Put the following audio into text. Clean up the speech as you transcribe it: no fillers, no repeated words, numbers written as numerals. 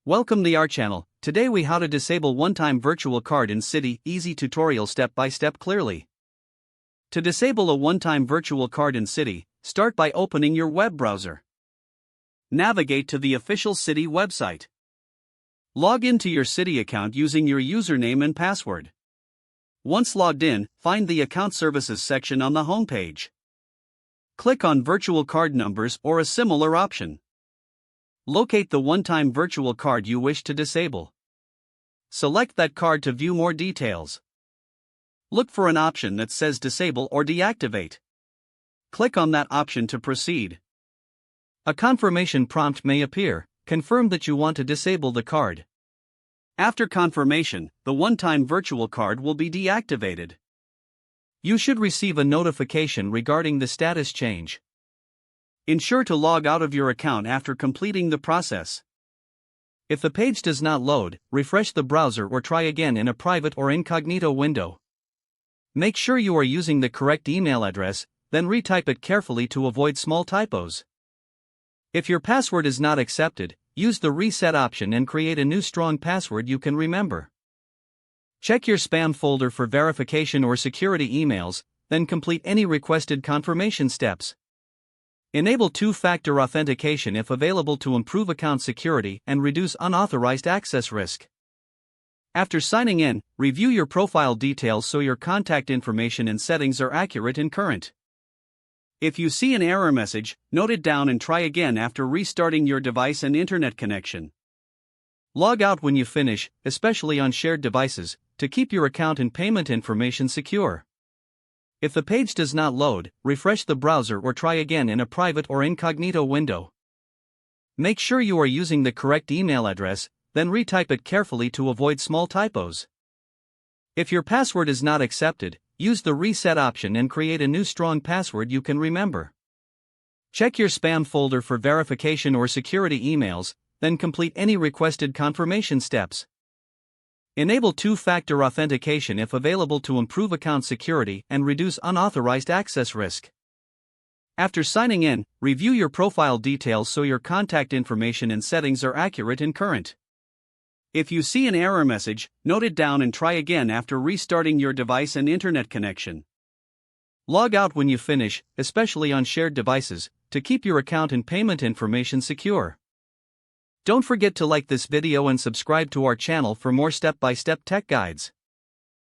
Welcome to our channel. Today we how to disable one-time virtual card in Citi. Easy tutorial step by step clearly. To disable a one-time virtual card in Citi, start by opening your web browser. Navigate to the official Citi website. Log into your Citi account using your username and password. Once logged in, find the Account Services section on the homepage. Click on Virtual Card Numbers or a similar option. Locate the one-time virtual card you wish to disable. Select that card to view more details. Look for an option that says Disable or Deactivate. Click on that option to proceed. A confirmation prompt may appear. Confirm that you want to disable the card. After confirmation, the one-time virtual card will be deactivated. You should receive a notification regarding the status change. Ensure to log out of your account after completing the process. If the page does not load, refresh the browser or try again in a private or incognito window. Make sure you are using the correct email address, then retype it carefully to avoid small typos. If your password is not accepted, use the reset option and create a new strong password you can remember. Check your spam folder for verification or security emails, then complete any requested confirmation steps. Enable two-factor authentication if available to improve account security and reduce unauthorized access risk. After signing in, review your profile details so your contact information and settings are accurate and current. If you see an error message, note it down and try again after restarting your device and internet connection. Log out when you finish, especially on shared devices, to keep your account and payment information secure. If the page does not load, refresh the browser or try again in a private or incognito window. Make sure you are using the correct email address, then retype it carefully to avoid small typos. If your password is not accepted, use the reset option and create a new strong password you can remember. Check your spam folder for verification or security emails, then complete any requested confirmation steps. Enable two-factor authentication if available to improve account security and reduce unauthorized access risk. After signing in, review your profile details so your contact information and settings are accurate and current. If you see an error message, note it down and try again after restarting your device and internet connection. Log out when you finish, especially on shared devices, to keep your account and payment information secure. Don't forget to like this video and subscribe to our channel for more step-by-step tech guides.